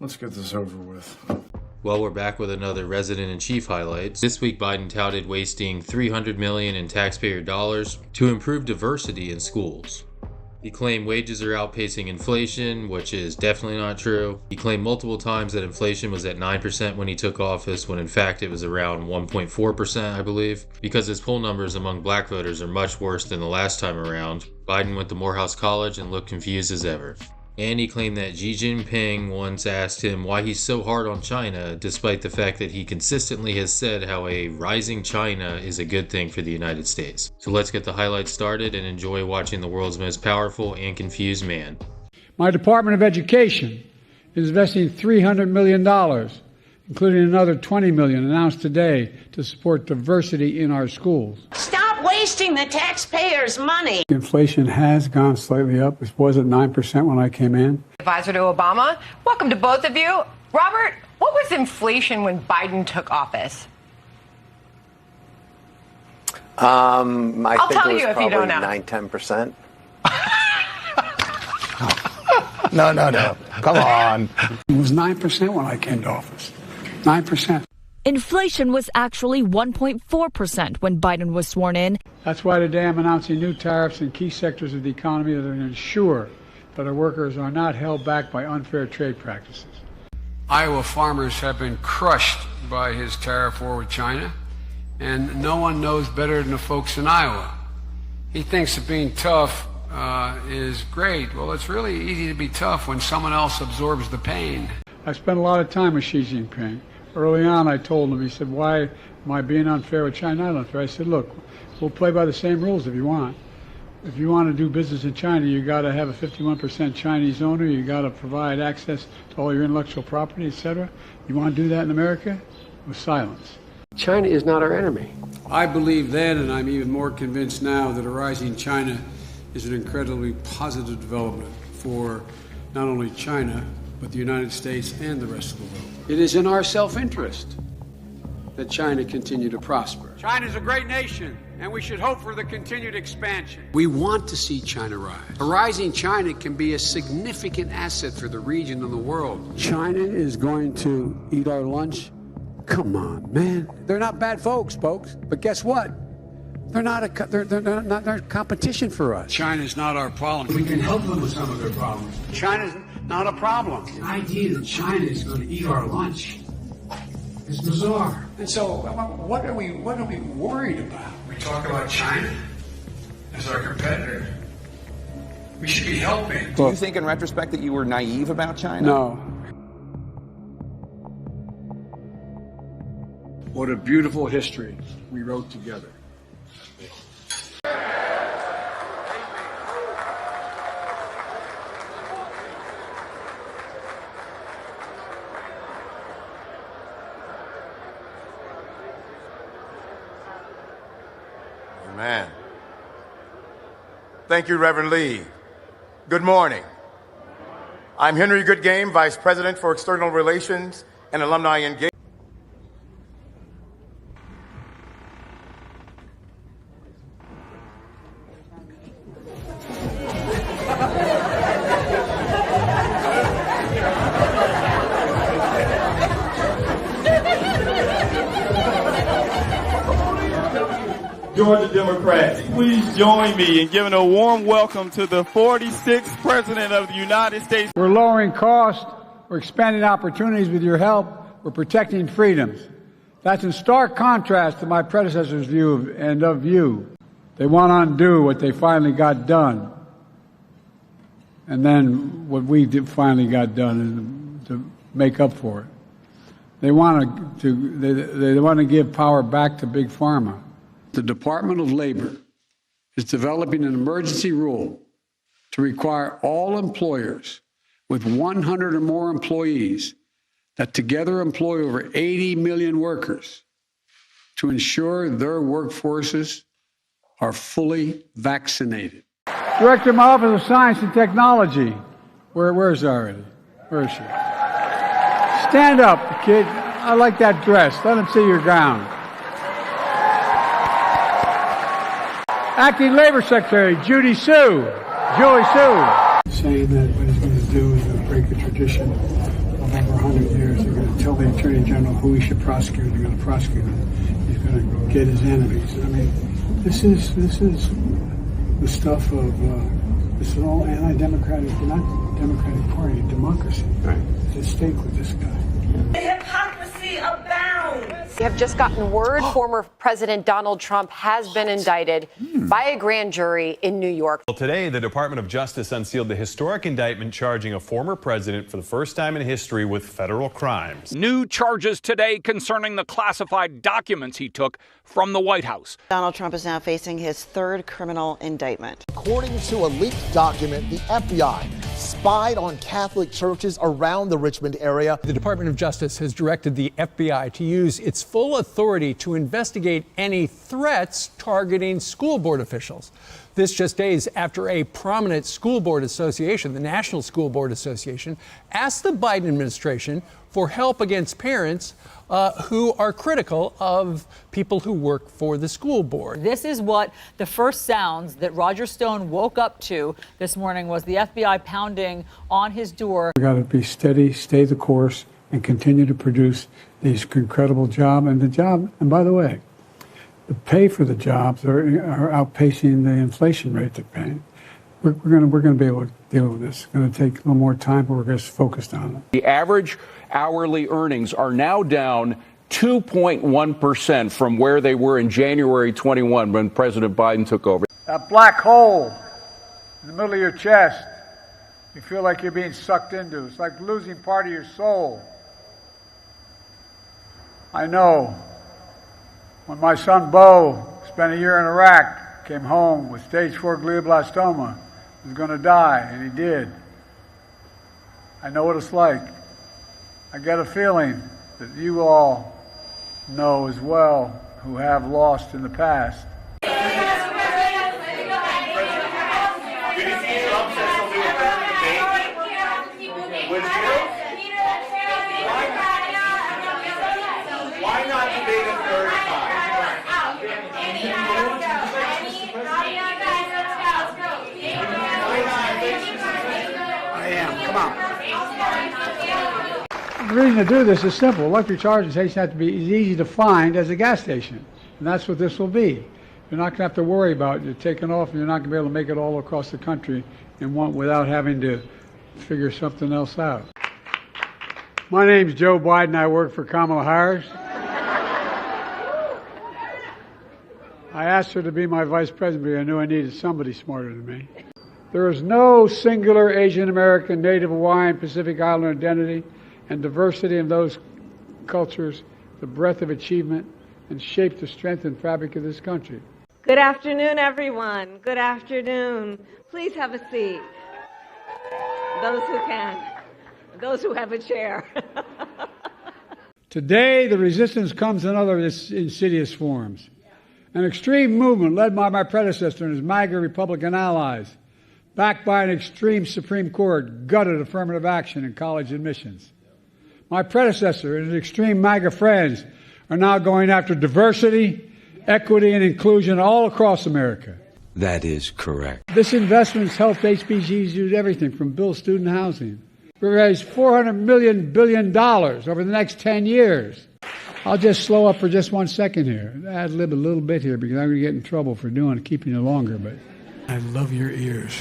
Let's get this over with. Well, we're back with another Resident-in-Chief highlights. This week, Biden touted wasting $300 million in taxpayer dollars to improve diversity in schools. He claimed wages are outpacing inflation, which is definitely not true. He claimed multiple times that inflation was at 9% when he took office, when in fact it was around 1.4%, I believe. Because his poll numbers among black voters are much worse than the last time around, Biden went to Morehouse College and looked confused as ever. And he claimed that Xi Jinping once asked him why he's so hard on China, despite the fact that he consistently has said how a rising China is a good thing for the United States. So let's get the highlights started and enjoy watching the world's most powerful and confused man. My Department of Education is investing $300 million, including another $20 million announced today to support diversity in our schools. Stop wasting the taxpayers' money. Inflation has gone slightly up. It was at 9% when I came in. Advisor to Obama, welcome to both of you. Robert, what was inflation when Biden took office? I'll tell you if you don't know. 9-10%. No. Come on. It was 9% when I came to office. 9%. Inflation was actually 1.4% when Biden was sworn in. That's why today I'm announcing new tariffs in key sectors of the economy that are to ensure that our workers are not held back by unfair trade practices. Iowa farmers have been crushed by his tariff war with China, and no one knows better than the folks in Iowa. He thinks that being tough is great. Well, it's really easy to be tough when someone else absorbs the pain. I spent a lot of time with Xi Jinping. Early on, I told him, he said, why am I being unfair with China? Not unfair. I said, look, we'll play by the same rules if you want. If you want to do business in China, you got to have a 51% Chinese owner. You got to provide access to all your intellectual property, etc. You want to do that in America? With silence. China is not our enemy. I believe then, and I'm even more convinced now, that a rising China is an incredibly positive development for not only China, but the United States and the rest of the world. It is in our self-interest that China continue to prosper. China is a great nation, and we should hope for the continued expansion. We want to see China rise. A rising China can be a significant asset for the region and the world. China is going to eat our lunch? Come on, man. They're not bad folks. But guess what? They're not they're competition for us. China's not our problem. We can help them with some of their problems. China's not a problem. The idea that China is going to eat our lunch is bizarre. And so, what are we worried about? We talk about China as our competitor. We should be helping. Do you think in retrospect that you were naive about China? No. What a beautiful history we wrote together. Amen. Thank you, Reverend Lee. Good morning. I'm Henry Goodgame, Vice President for External Relations and Alumni Engagement. Georgia Democrats, please join me in giving a warm welcome to the 46th President of the United States. We're lowering costs, we're expanding opportunities with your help, we're protecting freedoms. That's in stark contrast to my predecessor's view of you. They want to undo what they finally got done. And then what we finally got done is to make up for it. They want to give power back to Big Pharma. The Department of Labor is developing an emergency rule to require all employers with 100 or more employees that together employ over 80 million workers to ensure their workforces are fully vaccinated. Director of my Office of Science and Technology. Where's she already? Where is she? Stand up, kid. I like that dress. Let them see your gown. Acting Labor Secretary Julie Sue. Saying that what he's going to do is going to break the tradition of over 100 years. They're going to tell the Attorney General who he should prosecute. They're going to prosecute him. He's going to get his enemies. I mean, this is the stuff of, this is all anti-democratic, not Democratic Party, democracy. Right. It's at stake with this guy. The hypocrisy abounds. We have just gotten word former President Donald Trump has been indicted by a grand jury in New York. Well, today, the Department of Justice unsealed the historic indictment charging a former president for the first time in history with federal crimes. New charges today concerning the classified documents he took from the White House. Donald Trump is now facing his third criminal indictment. According to a leaked document, the FBI spied on Catholic churches around the Richmond area. The Department of Justice has directed the FBI to use its full authority to investigate any threats targeting school board officials. This just days after a prominent school board association, the National School Board Association, asked the Biden administration for help against parents who are critical of people who work for the school board. This is what the first sounds that Roger Stone woke up to this morning was the FBI pounding on his door. We got to be steady, stay the course, and continue to produce these incredible jobs. And by the way, the pay for the jobs are outpacing the inflation rate they're paying. We're going to be able to deal with this. It's going to take a little more time, but we're just focused on it. The average hourly earnings are now down 2.1% from where they were in January 21 when President Biden took over. That black hole in the middle of your chest, you feel like you're being sucked into. It's like losing part of your soul. I know. When my son Bo spent a year in Iraq, came home with stage 4 glioblastoma, he was going to die, and he did. I know what it's like. I get a feeling that you all know as well who have lost in the past. Why not debate a third time? I am. Come on. The reason to do this is simple. Electric charging stations have to be as easy to find as a gas station. And that's what this will be. You're not going to have to worry about it. You're taking off and you're not going to be able to make it all across the country without having to figure something else out. My name's Joe Biden. I work for Kamala Harris. I asked her to be my vice president because I knew I needed somebody smarter than me. There is no singular Asian American, Native Hawaiian, Pacific Islander identity and diversity in those cultures, the breadth of achievement, and shape the strength and fabric of this country. Good afternoon, everyone. Good afternoon. Please have a seat. Those who can. Those who have a chair. Today, the resistance comes in other insidious forms. An extreme movement led by my predecessor and his MAGA Republican allies, backed by an extreme Supreme Court, gutted affirmative action in college admissions. My predecessor and his extreme MAGA friends are now going after diversity, equity, and inclusion all across America. That is correct. This investment has helped HBCUs do everything from build student housing. We raise $400 billion over the next 10 years. I'll just slow up for just 1 second here. Ad-lib a little bit here because I'm going to get in trouble for keeping you longer, but I love your ears.